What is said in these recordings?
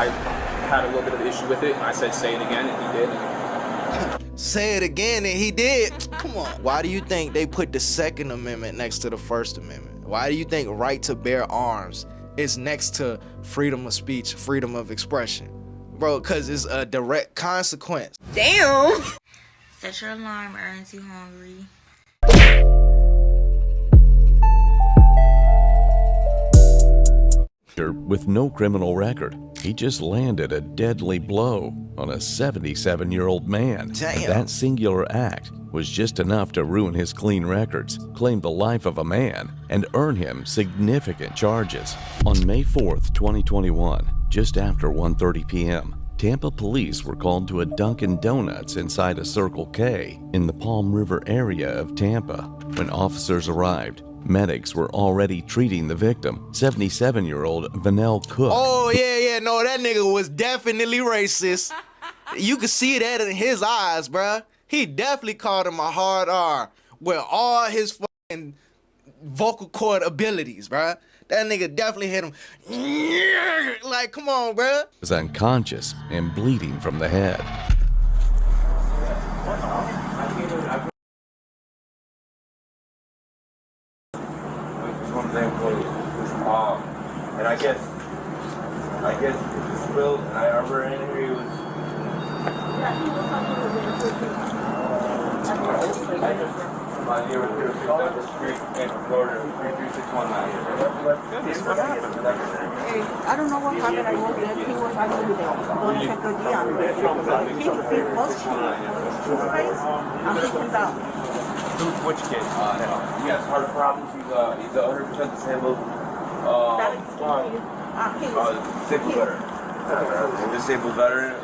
I had a little bit of an issue with it, and I said, say it again, and he did. Say it again, and he did. Come on. Why do you think they put the Second Amendment next to the First Amendment? Why do you think right to bear arms is next to freedom of speech, freedom of expression? Bro, because it's a direct consequence. Damn. Set your alarm, aren't you hungry? With no criminal record, he just landed a deadly blow on a 77-year-old man. Damn. That singular act was just enough to ruin his clean records, claim the life of a man, and earn him significant charges. On May 4th, 2021, just after 1:30 p.m., Tampa police were called to a Dunkin Donuts inside a Circle K in the Palm River area of Tampa. When officers arrived, medics were already treating the victim, 77-year-old Vanell Cook. Oh, yeah, no, that nigga was definitely racist. You could see that in his eyes, bruh. He definitely called him a hard R with all his fucking vocal cord abilities, bruh. That nigga definitely hit him. Like, come on, bruh. Was unconscious and bleeding from the head. And I guess the spill, and I remember in here he was. Yeah, he was my dear was here, picked up the street, came from Florida, 33619. Hey, I don't know what happened. I was there. He was actually there. Don't check the D on it. He was place and he came down. Which kid? He has heart problems. He's 100% disabled. Disabled veteran. Disabled veteran.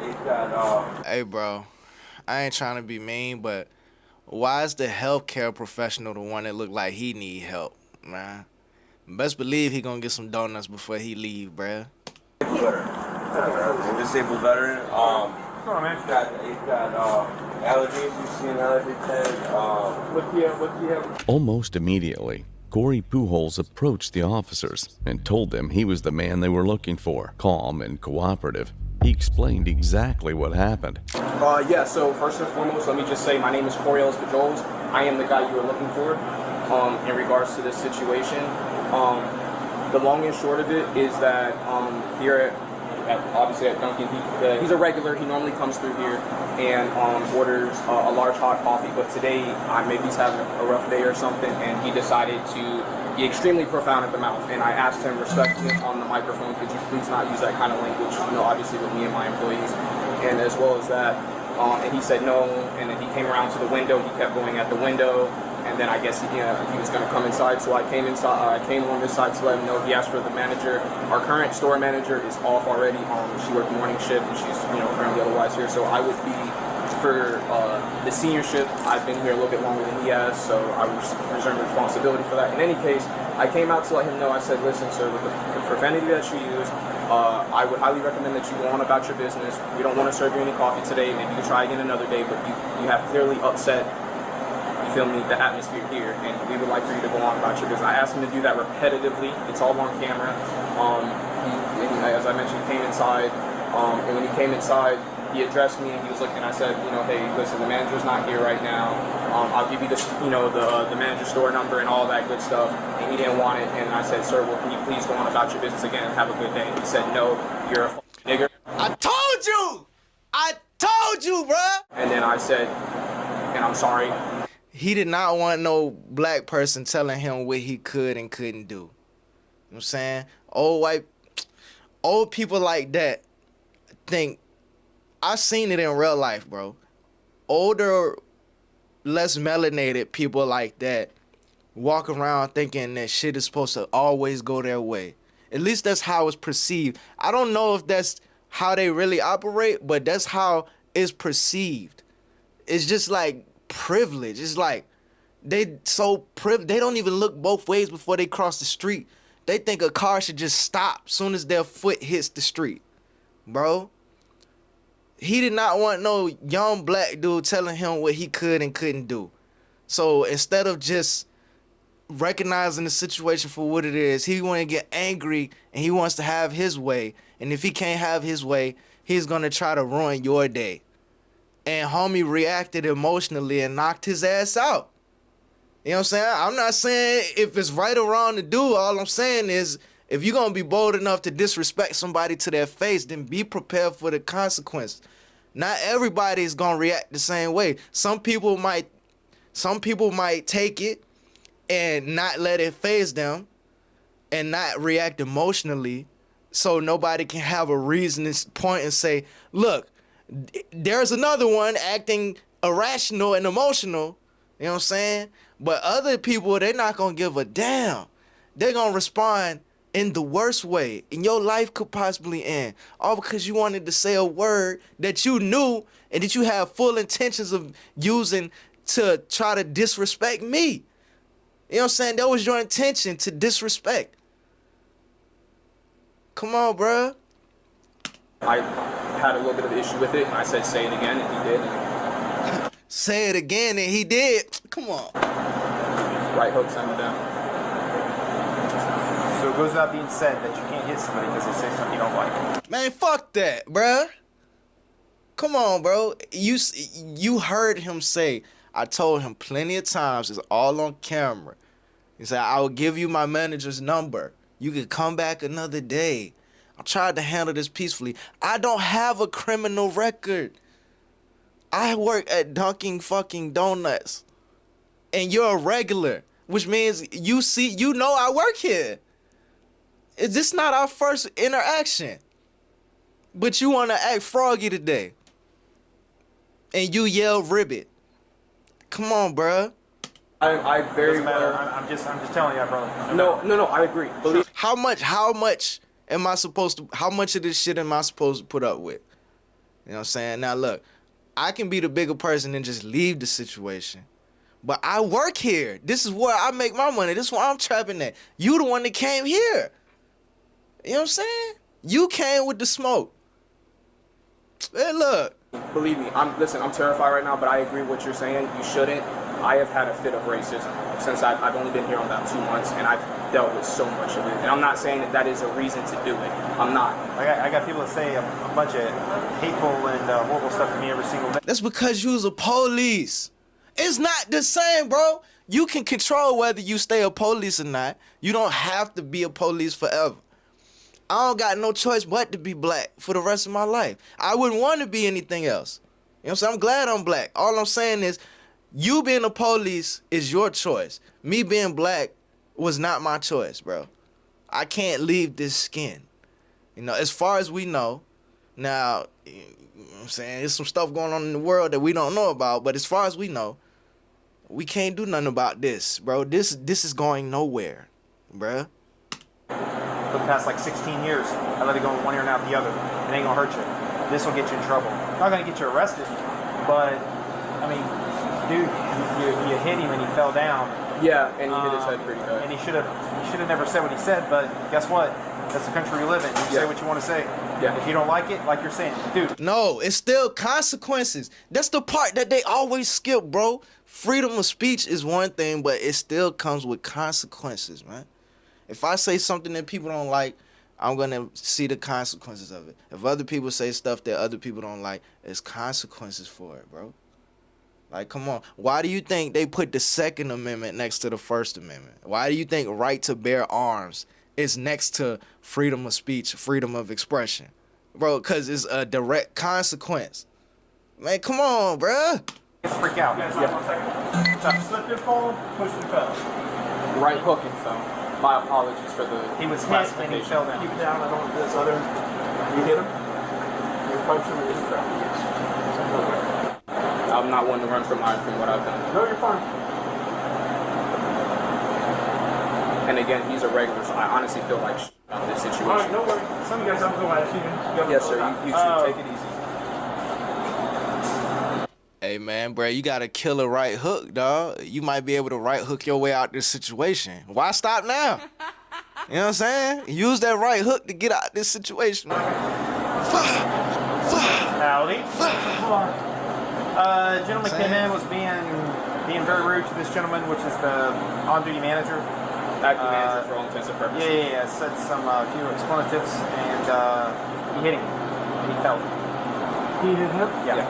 He's got. Hey, bro, I ain't trying to be mean, but why is the healthcare professional the one that look like he need help, man? Best believe he gonna get some donuts before he leave, bruh. Disabled veteran. He's got allergies. You've seen allergy tag. What's he have? Almost immediately, Corey Pujols approached the officers and told them he was the man they were looking for. Calm and cooperative, he explained exactly what happened. Yeah, so first and foremost, let me just say my name is Corey Pujols. I am the guy you were looking for in regards to this situation. The long and short of it is that here obviously at Dunkin, he's a regular. He normally comes through here and orders a large hot coffee, but today maybe he's having a rough day or something, and he decided to be extremely profound at the mouth. And I asked him respectfully on the microphone, could you please not use that kind of language, obviously with me and my employees, and as well as that, and he said no, and then he came around to the window, he kept going at the window, and then I guess he was going to come inside, so I came inside. I came on this side to let him know. He asked for the manager. Our current store manager is off already. She worked morning shift, and she's currently otherwise here. So I would be for the senior shift. I've been here a little bit longer than he has, so I was reserving responsibility for that. In any case, I came out to let him know. I said, listen, sir, with the profanity that you use, I would highly recommend that you go on about your business. We don't want to serve you any coffee today. Maybe you can try again another day, but you have clearly upset, you feel me, the atmosphere here, and we would like for you to go on about your business. I asked him to do that repetitively. It's all on camera. As I mentioned, he came inside, and when he came inside, he addressed me, and he was looking. I said, hey, listen, the manager's not here right now. I'll give you the manager store number and all that good stuff. And he didn't want it, and I said, sir, well, can you please go on about your business again and have a good day? And he said, no, you're a nigger. I told you, bruh. And then I said, and I'm sorry. He did not want no black person telling him what he could and couldn't do. You know what I'm saying? Old people like that think, I've seen it in real life, bro. Older, less melanated people like that walk around thinking that shit is supposed to always go their way. At least that's how it's perceived. I don't know if that's how they really operate, but that's how it's perceived. It's just like privilege. It's like they don't even look both ways before they cross the street. They think a car should just stop soon as their foot hits the street. Bro, he did not want no young black dude telling him what he could and couldn't do. So instead of just recognizing the situation for what it is. He want to get angry and he wants to have his way. And if he can't have his way, he's going to try to ruin your day. And homie reacted emotionally and knocked his ass out. You know what I'm saying? I'm not saying if it's right or wrong to do. All I'm saying is if you're going to be bold enough to disrespect somebody to their face, then be prepared for the consequences. Not everybody is going to react the same way. Some people might take it and not let it faze them and not react emotionally so nobody can have a reason to point and say, look, there's another one acting irrational and emotional. You know what I'm saying? But other people, they're not going to give a damn. They're going to respond in the worst way, and your life could possibly end, all because you wanted to say a word that you knew and that you have full intentions of using to try to disrespect me. You know what I'm saying? That was your intention, to disrespect. Come on, bruh. I had a little bit of an issue with it, and I said say it again, and he did. Say it again, and he did. Come on. Right hook sent him down. So it goes without being said that you can't hit somebody because they say something you don't like. Man, fuck that, bruh. Come on, bro. You heard him say, I told him plenty of times, it's all on camera. He said, I will give you my manager's number. You can come back another day. I tried to handle this peacefully. I don't have a criminal record. I work at Dunkin fucking Donuts. And you're a regular, which means you know I work here. Is this not our first interaction? But you want to act froggy today. And you yell ribbit. Come on, bruh. I very Doesn't matter. well. I'm just telling you, brother. No, I agree. Believe How much am I supposed to, how much of this shit am I supposed to put up with? You know what I'm saying? Now look, I can be the bigger person and just leave the situation. But I work here. This is where I make my money. This is where I'm trapping at. You the one that came here. You know what I'm saying? You came with the smoke. Hey, look. Believe me, I'm terrified right now, but I agree with what you're saying. You shouldn't. I have had a fit of racism since I've only been here about 2 months, and I've dealt with so much of it. And I'm not saying that is a reason to do it. I'm not. I got people that say a bunch of hateful and horrible stuff to me every single day. That's because you was a police. It's not the same, bro. You can control whether you stay a police or not. You don't have to be a police forever. I don't got no choice but to be black for the rest of my life. I wouldn't want to be anything else. You know what I'm saying? I'm glad I'm black. All I'm saying is, you being a police is your choice. Me being black was not my choice, bro. I can't leave this skin. You know, as far as we know, now, you know what I'm saying, there's some stuff going on in the world that we don't know about, but as far as we know, we can't do nothing about this, bro. This is going nowhere, bro. For the past like 16 years, I let it go in one ear and out the other. It ain't gonna hurt you. This will get you in trouble. Not gonna get you arrested, but I mean, dude, you hit him and he fell down. Yeah, and he hit his head pretty good. And he should have never said what he said. But guess what? That's the country we live in. You say what you want to say. Yeah. If you don't like it, like you're saying, dude. No, it's still consequences. That's the part that they always skip, bro. Freedom of speech is one thing, but it still comes with consequences, man. If I say something that people don't like, I'm going to see the consequences of it. If other people say stuff that other people don't like, there's consequences for it, bro. Like, come on. Why do you think they put the Second Amendment next to the First Amendment? Why do you think right to bear arms is next to freedom of speech, freedom of expression? Bro, because it's a direct consequence. Man, come on, bro. Freak out. Yeah. Slipped and fall, pushed and fell. Right hook and fell. My apologies for the He was hit and he fell down. Keep it down. I don't want this other. You hit him. You punched him and he fell. I'm not one to run from what I've done. No, you're fine. And again, he's a regular, so I honestly feel like about this situation. All right, no worries. Some of you guys have to go at you. Yes, sir. You two take it easy. Hey, man, bro, you got to kill a right hook, dog. You might be able to right hook your way out this situation. Why stop now? You know what I'm saying? Use that right hook to get out this situation. Howdy. Gentleman came in, was being being very rude to this gentleman, which is the on-duty manager. Acting manager for all intents and purposes. Yeah. Said some few expletives, and he hit him, and he fell. He hit him? Yeah.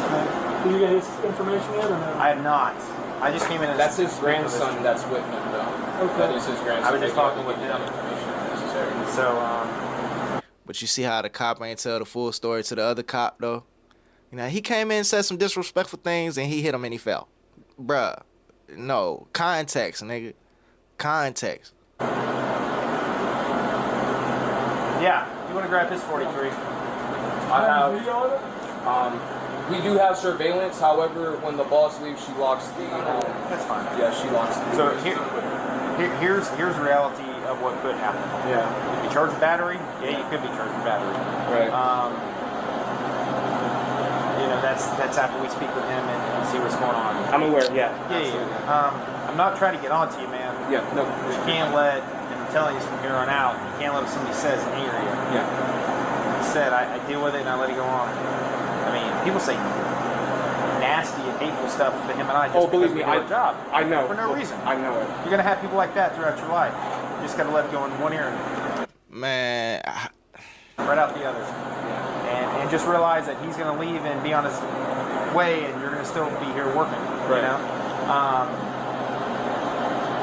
Okay. Did you get his information yet or no? I have not. I just came in as... That's his grandson that's with him, though. Okay. That is his grandson. I was just talking with him. him. Information if necessary. So, But you see how the cop ain't tell the full story to the other cop, though? You know, he came in and said some disrespectful things, and he hit him and he fell. Bruh. No. Context, nigga. Context. yeah, you want to grab his 43? I have. We do have surveillance. However, when the boss leaves, she locks the. That's fine. Yeah, she locks the. So here's the reality of what could happen. Yeah. If you charge a battery, yeah, you could be charged a battery. Right. You know, that's after we speak with him and see what's going on. I'm aware. Yeah. Yeah. I'm not trying to get on to you, man. Yeah. No. You can't let, and I'm telling you this from here on out, you can't let what somebody says anger you. Yeah. Like I said, I deal with it and I let it go on. I mean, people say nasty and hateful stuff to him and I just believe because me, we do our job. I know. For no reason. I know it. You're going to have people like that throughout your life. You just got to let it go in one ear and Man, right out the other. And just realize that he's going to leave and be on his way and you're going to still be here working. Right. You know?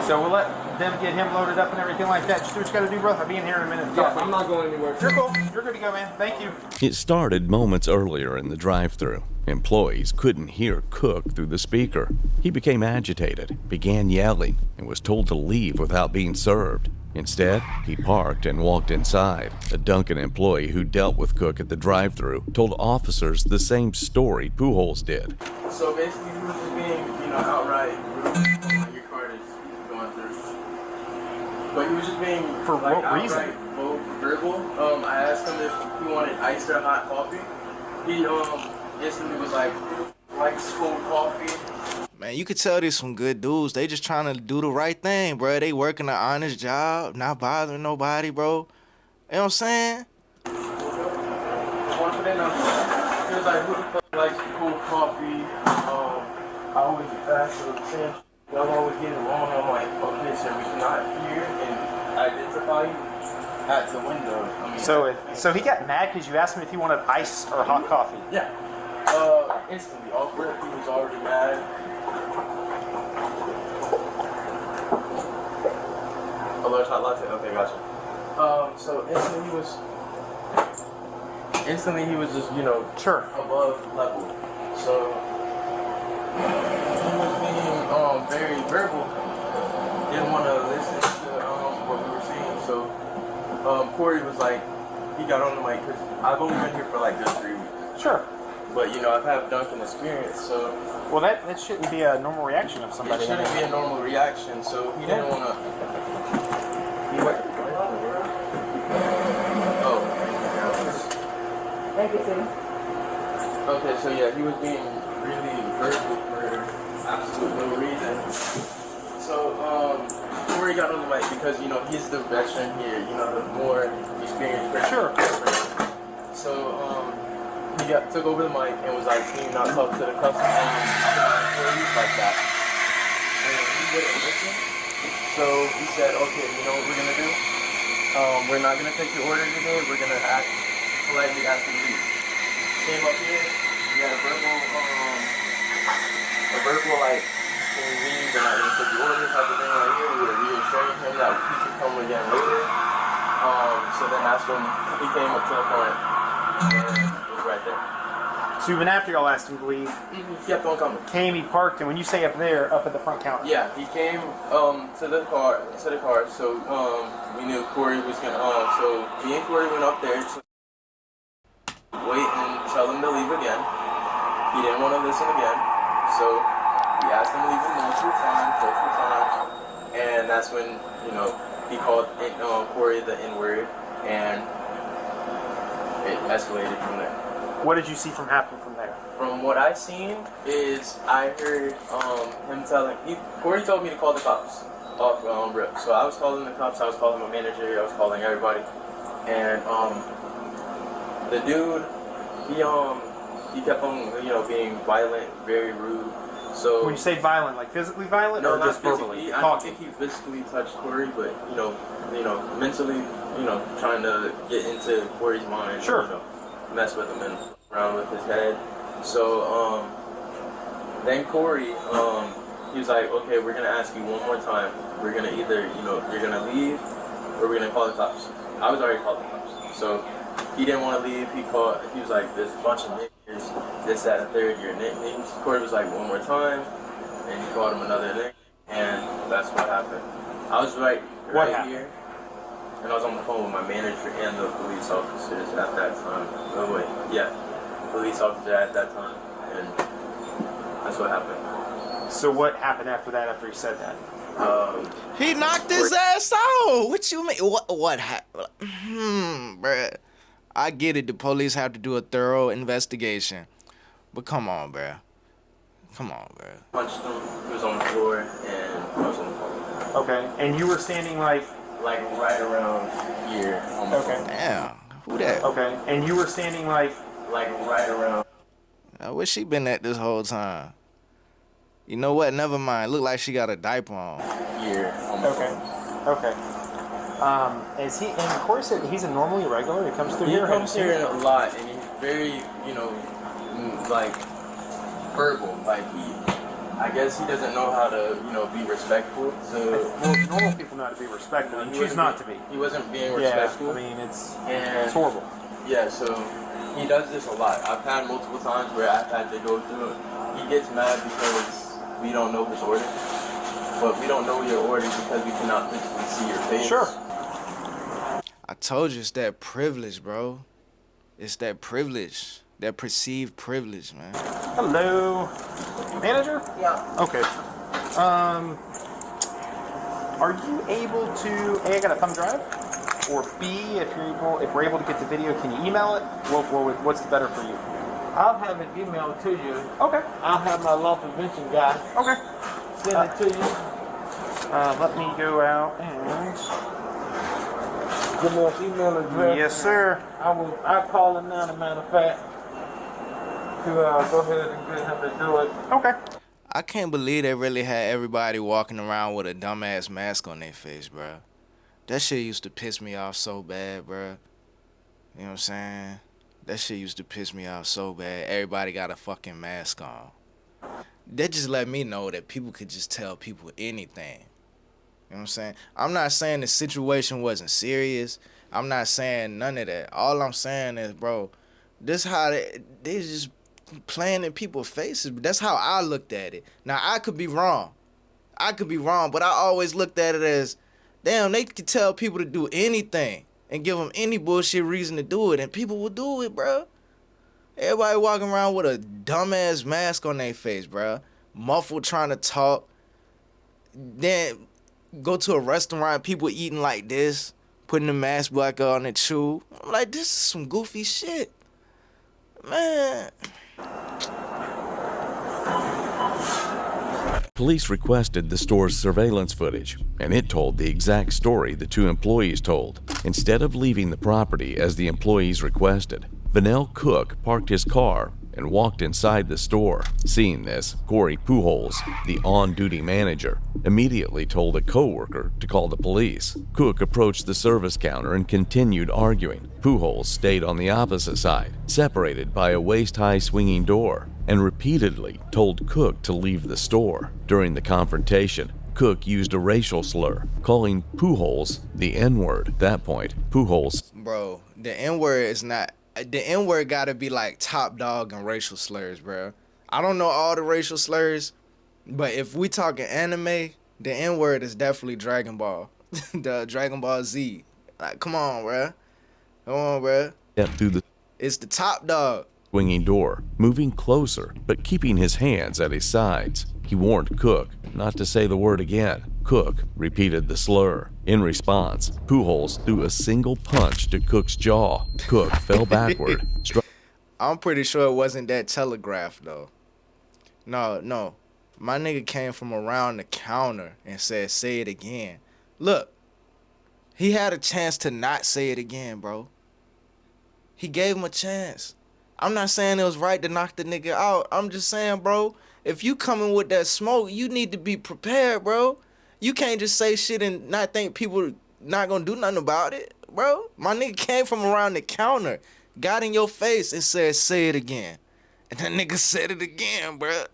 So we'll let them get him loaded up and everything like that. Just do what you got to do, bro. I'll be in here in a minute. Yeah, I'm not going anywhere. You're cool. You're good to go, man. Thank you. It started moments earlier in the drive-thru. Employees couldn't hear Cook through the speaker. He became agitated, began yelling, and was told to leave without being served. Instead, he parked and walked inside. A Dunkin' employee who dealt with Cook at the drive-thru told officers the same story Pujols did. So basically, he was just being, outright rude when your card is going through. But he was just being For what reason? Verbal. I asked him if he wanted iced or hot coffee. He instantly was like cold coffee. Man, you could tell these some good dudes. They just trying to do the right thing, bro. They working an honest job, not bothering nobody, bro. You know what I'm saying? One for them, he was like, who the fuck likes cold coffee? I always ask for the same. Y'all always get it wrong. I'm like, okay, sir, we cannot hear and identify you at the window. So he got mad because you asked him if he wanted ice or hot coffee. Yeah. Instantly off rip, he was already mad. A large hot latte. Okay, gotcha. So instantly he was just, Sure. above level. So he was being very verbal. Didn't want to listen to what we were saying. So Corey was like, he got on the mic because I've only been here for like just 3 weeks. Sure. But I've had Dunkin' experience, so Well, that shouldn't be a normal reaction of somebody. it shouldn't be a normal reaction. So he didn't want to. Thank you, sir. Okay, so yeah, he was being really verbal for absolute no reason. So Corey got on the mic because he's the veteran here, the more experienced person. Sure. So he took over the mic and was like, "Can you not talk to the customer employees like that?" And he wouldn't listen. So he said, "Okay, you know what we're gonna do? We're not gonna take your order today. We're gonna act politely after you leave." Came up here, we had a verbal like, "Can you leave? We're not gonna take your order," type of thing right here. We were reassuring him that he could come again later. So then that's when he came up to the front and was right there. So even after y'all asked him to leave, He kept on coming. came, he parked, and when you say up there, up at the front counter. Yeah, he came to the car. So we knew Corey was gonna. So me and Corey went up there to wait and tell him to leave again. He didn't want to listen again, so we asked him to leave multiple times, and that's when he called Corey the N-word, and it escalated from there. What did you see happen from there? From what I seen is I heard him Corey told me to call the cops off rip. So I was calling the cops, I was calling my manager, I was calling everybody. And the dude, he he kept on, being violent, very rude. So When you say violent, like physically violent, no, or not just verbally? physically. I don't think he physically touched Corey, but mentally, trying to get into Corey's mind. Sure. Mess with him and around with his head. So then Corey, he was like, okay, we're gonna ask you one more time. We're gonna either, you're gonna leave, or we're gonna call the cops. I was already called the cops, so he didn't want to leave. He was like, there's a bunch of niggas, this, that, and third, your nicknames. Corey was like, one more time, and he called him another nickname, and that's what happened. I was right here, and I was on the phone with my manager and the police officers at that time. Oh wait, yeah, police officer at that time, and that's what happened. So what happened after that? After he said that? He knocked his ass out. What you mean? What happened? Bruh. I get it. The police have to do a thorough investigation. But come on, bruh. Come on, bruh. Punched him. He was on the floor, and I was on the phone. Okay. And you were standing like right around here. On the phone. Damn. Who that? Okay. And you were standing like right around. Where she been at this whole time? You know what? Never mind. Look like she got a diaper on. Here. On the phone. Okay. Is he? And Corey said he's a normally regular. He comes through here. He comes here a lot, and he's very, like verbal. Like I guess he doesn't know how to, be respectful. So Well, normal people know how to be respectful, and choose not to be. He wasn't being respectful. Yeah, I mean it's and horrible. Yeah, so he does this a lot. I've had multiple times where I've had to go through it. He gets mad because we don't know his order, but we don't know your order because we cannot physically see your face. Sure. I told you it's that privilege, bro. It's that privilege. That perceived privilege, man. Hello, manager. Yeah. Okay. Are you able to? A, I got a thumb drive, or B, if we're able to get the video, can you email it? What's better for you? I'll have it emailed to you. Okay. I'll have my law prevention guy Okay. send it to you. Let me go out and. Give me an email address. Yes, sir. I'll call him now, as a matter of fact, to go ahead and get him to do it. Okay. I can't believe they really had everybody walking around with a dumbass mask on their face, bro. That shit used to piss me off so bad, bro. You know what I'm saying? That shit used to piss me off so bad. Everybody got a fucking mask on. That just let me know that people could just tell people anything. You know what I'm saying? I'm not saying the situation wasn't serious. I'm not saying none of that. All I'm saying is, bro, this how they just playing in people's faces. That's how I looked at it. Now, I could be wrong. But I always looked at it as, damn, they could tell people to do anything and give them any bullshit reason to do it, and people will do it, bro. Everybody walking around with a dumbass mask on their face, bro. Muffled trying to talk. Then go to a restaurant, people eating like this, putting the mask back on and chew. I'm like, this is some goofy shit. Man. Police requested the store's surveillance footage, and it told the exact story the two employees told. Instead of leaving the property as the employees requested, Vanell Cook parked his car and walked inside the store. Seeing this, Corey Pujols, the on-duty manager, immediately told a co-worker to call the police. Cook approached the service counter and continued arguing. Pujols stayed on the opposite side, separated by a waist-high swinging door, and repeatedly told Cook to leave the store. During the confrontation, Cook used a racial slur, calling Pujols the N-word. At that point, Pujols... Bro, the N-word is not... The N-word gotta be like top dog and racial slurs, bro. I don't know all the racial slurs, but if we talking anime, the N-word is definitely Dragon Ball. The Dragon Ball Z. Like, come on, bro. Come on, bro. stepped through the It's the top dog. swinging door, moving closer, but keeping his hands at his sides. He warned Cook not to say the word again. Cook repeated the slur. In response, Pujols threw a single punch to Cook's jaw. Cook fell backward, struck I'm pretty sure it wasn't that telegraphed, though. No. My nigga came from around the counter and said, say it again. Look, he had a chance to not say it again, bro. He gave him a chance. I'm not saying it was right to knock the nigga out. I'm just saying, bro, if you coming with that smoke, you need to be prepared, bro. You can't just say shit and not think people not gonna do nothing about it, bro. My nigga came from around the counter, got in your face and said, say it again. And that nigga said it again, bro.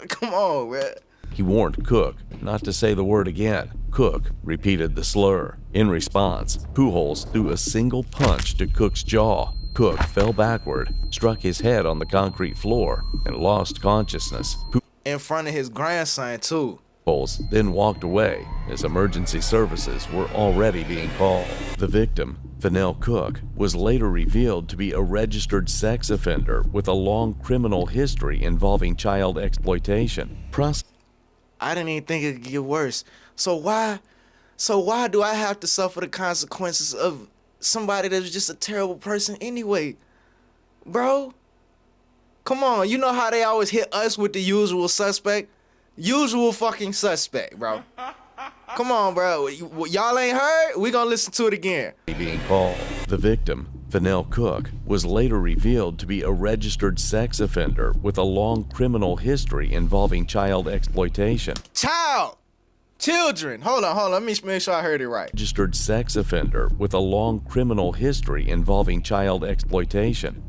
Come on, bro. He warned Cook not to say the word again. Cook repeated the slur. In response, Pujols threw a single punch to Cook's jaw. Cook fell backward, struck his head on the concrete floor, and lost consciousness. In front of his grandson, too. Pujols then walked away as emergency services were already being called. The victim, Fennell Cook, was later revealed to be a registered sex offender with a long criminal history involving child exploitation. I didn't even think it could get worse. So why do I have to suffer the consequences of somebody that was just a terrible person anyway? Bro, come on. You know how they always hit us with the usual suspect? Usual fucking suspect, bro. Come on, bro. Y'all ain't heard? We gonna listen to it again. Being called. The victim, Fennell Cook, was later revealed to be a registered sex offender with a long criminal history involving child exploitation. Children. Hold on. Let me make sure I heard it right. Registered sex offender with a long criminal history involving child exploitation.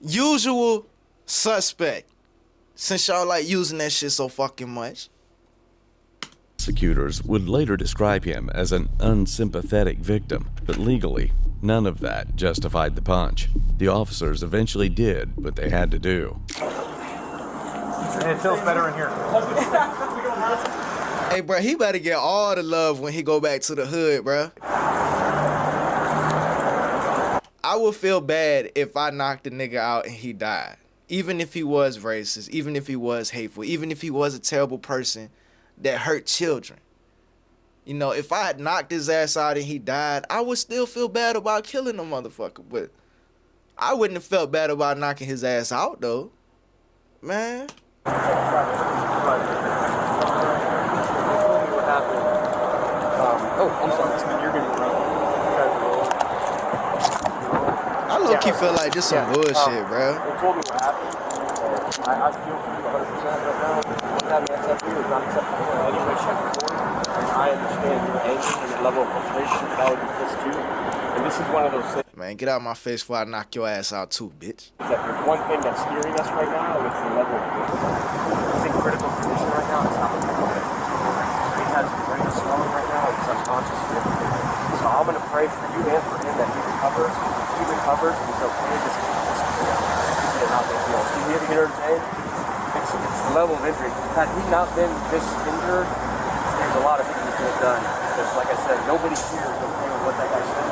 Usual suspect. Since y'all like using that shit so fucking much. Prosecutors would later describe him as an unsympathetic victim, but legally, none of that justified the punch. The officers eventually did what they had to do. And it feels better in here. Hey, bro, he better get all the love when he go back to the hood, bro. I would feel bad if I knocked the nigga out and he died. Even if he was racist, even if he was hateful, even if he was a terrible person that hurt children. You know, if I had knocked his ass out and he died, I would still feel bad about killing the motherfucker. But I wouldn't have felt bad about knocking his ass out, though. Man. I'm sorry. You're going to I low-key feel like this some bullshit, bro. They told me what happened. I feel for you 100% right now. What happened to accept you is not acceptable in any way, shape, or form. And I understand your anger and your level of frustration, but I would be pissed too. And this is one of those things. Man, get out my face before I knock your ass out too, bitch. That there's one thing that's steering us right now, and it's the level of he's in critical condition right now. It's not looking good. He has brain swelling right now. He's unconscious and everything. So I'm going to pray for you and for him that he recovers. If he recovers and he's okay, this is not big deal. You hear what I'm saying? It's the level of injury. Had he not been this injured, there's a lot of things he could have done. Because like I said, nobody here is okay with what that guy said.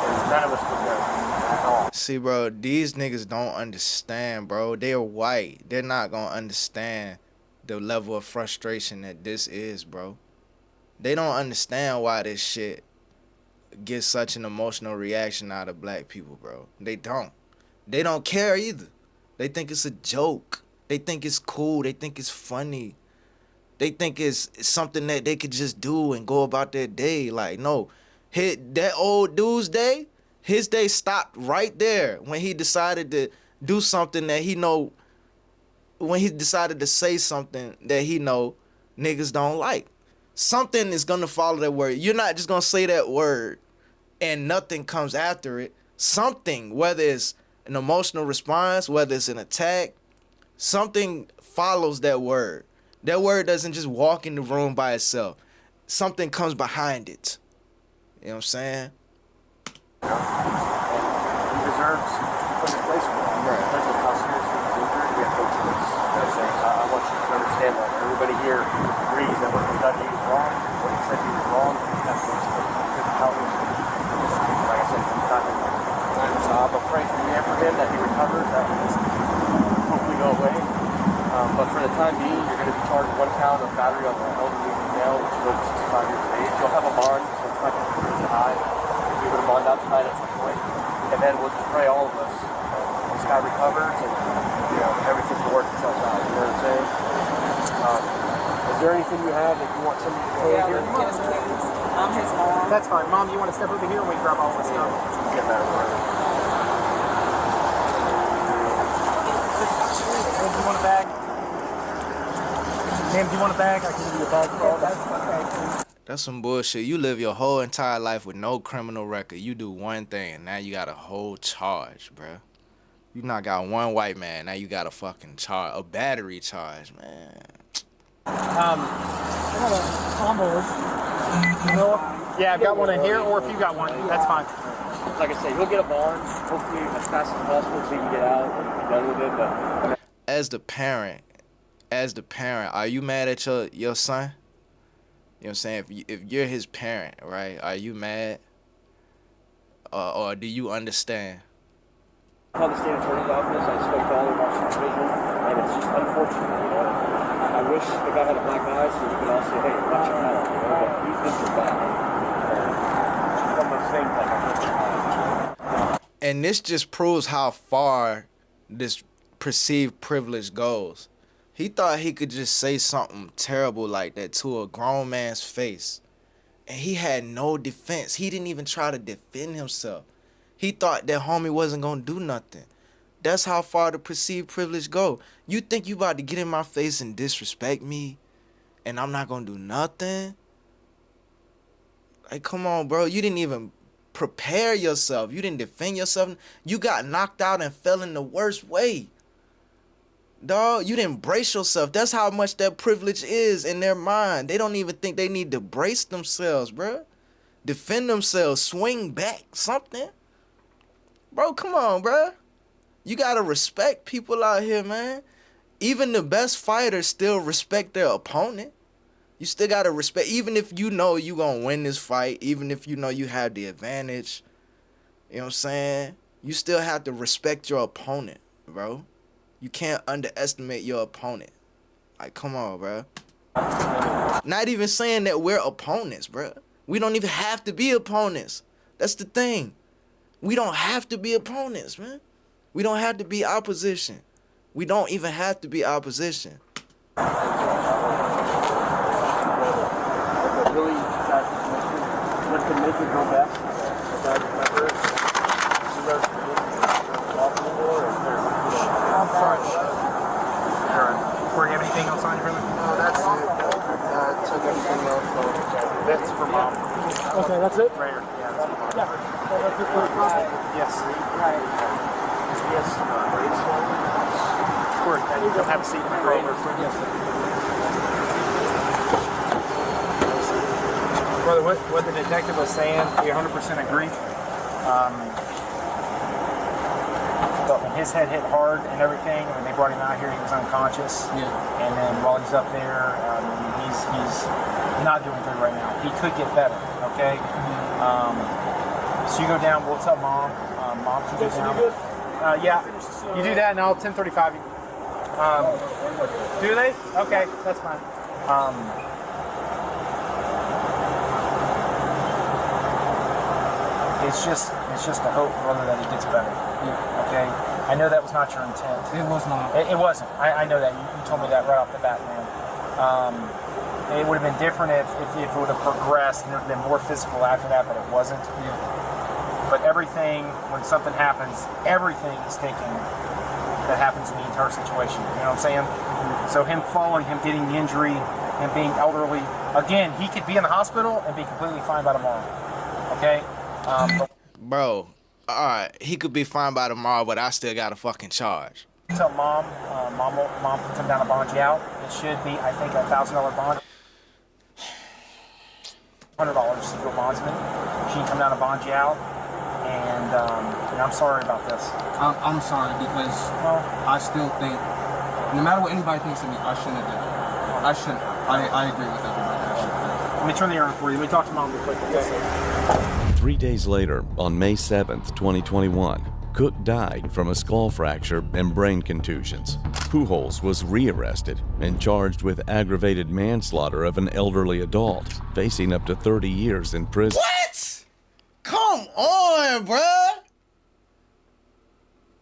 And none of us would know at all. See, bro, these niggas don't understand, bro. They're white. They're not gonna understand the level of frustration that this is, bro. They don't understand why this shit gets such an emotional reaction out of black people, bro. They don't. They don't care either. They think it's a joke. They think it's cool. They think it's funny. They think it's something that they could just do and go about their day. Like, no. That old dude's day, his day stopped right there when he decided to do something that he know, when he decided to say something that he know niggas don't like. Something is going to follow that word. You're not just going to say that word and nothing comes after it. Something, whether it's an emotional response, whether it's an attack, something follows that word. That word doesn't just walk in the room by itself. Something comes behind it. You know what I'm saying? He deserves to put in place for him. Right. Because of how seriously he's injured, we have no choice. I want you to understand that. Everybody here agrees that what he done, he was wrong. What he said he was wrong. He has no choice. Like I said, he's not in there. So I'm going to pray for you and for him that he recovers, that will hopefully go away. But for the time being, you're going to be charged 1 count of battery on the elderly male, which is over 65 years of age. You'll have a bond, so it's not going to be really high. You'll be able to bond out tonight at some point. And then we'll just pray all of us. This guy recovers and everything will work itself out. You know what I'm saying? Is there anything you have that you want somebody to say here? I'm his mom. That's fine. Mom, you want to step over here and we grab all this stuff? Get that right. you want a bag? Ma'am, do you want a bag? I can give you a bag for all that. That's some bullshit. You live your whole entire life with no criminal record. You do one thing, and now you got a whole charge, bruh. You not got one white man, now you got a fucking charge, a battery charge, man. Yeah, I've got one in here, or if you got one, that's fine. Like I said, he'll get a bond, hopefully as fast as possible so he can get out and be done with it. But As the parent, are you mad at your son? You know what I'm saying? If you're his parent, right? Are you mad? Or do you understand? I called the state attorney's office. I spoke to all of our supervision, and it's just unfortunate, you know. I wish the guy had a black eye so we could all say, hey, watch your health, you know, but he thinks you're bad. Just from the same thing. And this just proves how far this perceived privilege goes. He thought he could just say something terrible like that to a grown man's face. And he had no defense. He didn't even try to defend himself. He thought that homie wasn't gonna do nothing. That's how far the perceived privilege go. You think you about to get in my face and disrespect me and I'm not gonna do nothing? Like, come on, bro. You didn't even prepare yourself. You didn't defend yourself. You got knocked out and fell in the worst way. Dog, you didn't brace yourself. That's how much that privilege is in their mind. They don't even think they need to brace themselves, bro. Defend themselves, swing back, something. Bro, come on, bro. You gotta respect people out here, man. Even the best fighters still respect their opponent. You still gotta respect, even if you know you gonna win this fight, even if you know you have the advantage, you know what I'm saying? You still have to respect your opponent, bro. You can't underestimate your opponent. Like, come on, bro. Not even saying that we're opponents, bro. We don't even have to be opponents. That's the thing. We don't have to be opponents, man. We don't have to be opposition. We don't even have to be opposition. Really sad situation. What could make it go best? Guys, remember, you guys walk anymore, or I'm sorry. Corey, you have anything else on your brother? No, that's it. Took everything else. That's for mom. Okay, that's it? Right here. Yeah, that's for mom. Yeah. Oh, that's it for Yes. yes, brace one. Corey, you don't have a seat in the car. Yes. Brother, what the detective was saying, we 100% agree. But when his head hit hard and everything, when they brought him out here, he was unconscious. Yeah. And then while he's up there, he's not doing good right now. He could get better, okay? So you go down, we'll tell mom. Mom can go down. Yeah, you do that and I'll 10:35 you. Do they? Okay, that's fine. It's just a hope, brother, that it gets better. Yeah. Okay? I know that was not your intent. It was not. It wasn't. I know that. You told me that right off the bat, man. It would have been different if it would have progressed and it would have been more physical after that, but it wasn't. Yeah. But everything, when something happens, everything is taken that happens in the entire situation. You know what I'm saying? So him falling, him getting the injury, him being elderly, again, he could be in the hospital and be completely fine by tomorrow. Okay? Bro, alright, he could be fine by tomorrow, but I still got a fucking charge. Tell mom, mom can come down and bond you out. It should be, I think, $1,000 bond. $100 to go bondsman. She can come down and bond you out. And I'm sorry about this. I'm sorry because I still think, no matter what anybody thinks of me, I shouldn't have done it. I shouldn't. I agree with everybody. I shouldn't. Let me turn the air on for you. Let me talk to mom real quick. Okay. 3 days later, on May 7th, 2021, Cook died from a skull fracture and brain contusions. Pujols was rearrested and charged with aggravated manslaughter of an elderly adult, facing up to 30 years in prison. What? Come on, bruh.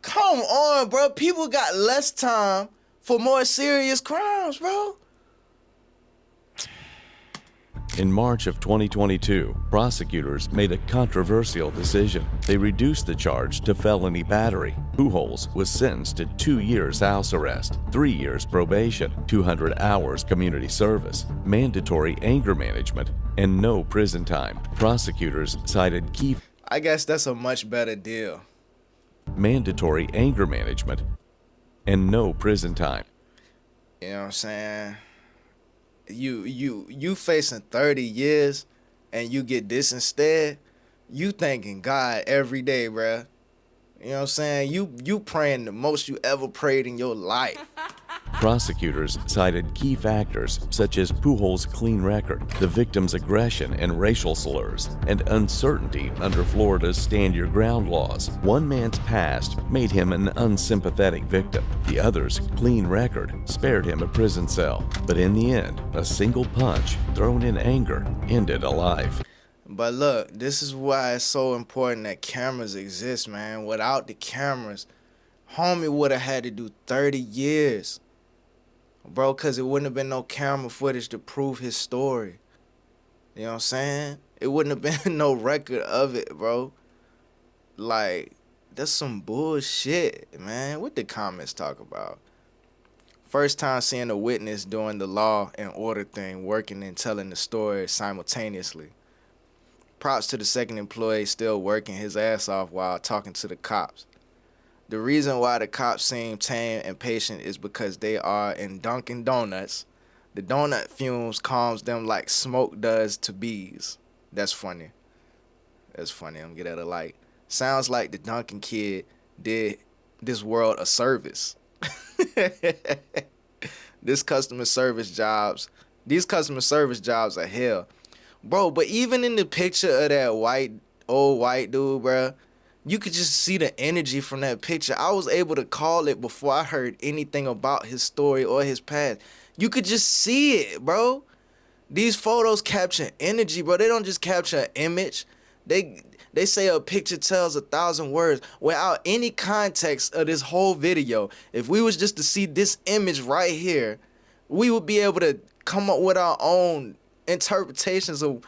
Come on, bro. People got less time for more serious crimes, bro. In March of 2022, prosecutors made a controversial decision. They reduced the charge to felony battery. Pujols was sentenced to 2 years house arrest, 3 years probation, 200 hours community service, mandatory anger management, and no prison time. Prosecutors cited key I guess that's a much better deal. mandatory anger management and no prison time. You know what I'm saying? You facing 30 years and you get this instead. You thanking God every day, bruh. You know what I'm saying? You praying the most you ever prayed in your life. Prosecutors cited key factors such as Pujols' clean record, the victim's aggression and racial slurs, and uncertainty under Florida's stand your ground laws. One man's past made him an unsympathetic victim. The other's clean record spared him a prison cell. But in the end, a single punch thrown in anger ended a life. But look, this is why it's so important that cameras exist, man. Without the cameras, homie would have had to do 30 years. Bro, because it wouldn't have been no camera footage to prove his story. You know what I'm saying? It wouldn't have been no record of it, bro. Like, that's some bullshit, man. What the comments talk about? First time seeing a witness doing the law and order thing, working and telling the story simultaneously. Props to the second employee still working his ass off while talking to the cops. The reason why the cops seem tame and patient is because they are in Dunkin Donuts. The donut fumes calms them like smoke does to bees. That's funny. That's funny. I'm gonna get at a like. Sounds like the Dunkin kid did this world a service. These customer service jobs are hell. Bro, but even in the picture of that old white dude, bro, you could just see the energy from that picture. I was able to call it before I heard anything about his story or his past. You could just see it, bro. These photos capture energy, bro. They don't just capture an image. They say a picture tells 1,000 words. Without any context of this whole video, if we was just to see this image right here, we would be able to come up with our own interpretations of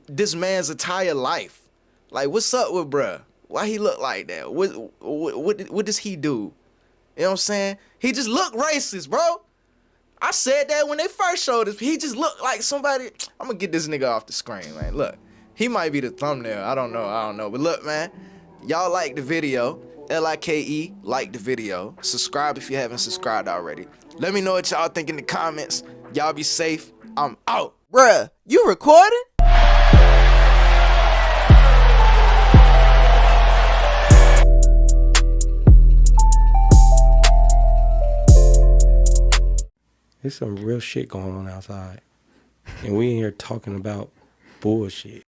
this man's entire life. Like, what's up with bruh? Why he look like that? What does he do? You know what I'm saying? He just look racist, bro. I said that when they first showed us. He just looked like somebody. I'm gonna get this nigga off the screen, man. Look, he might be the thumbnail. I don't know. But look, man, y'all like the video. LIKE, like the video. Subscribe if you haven't subscribed already. Let me know what y'all think in the comments. Y'all be safe. I'm out. Bruh, you recording? There's some real shit going on outside. And we in here talking about bullshit.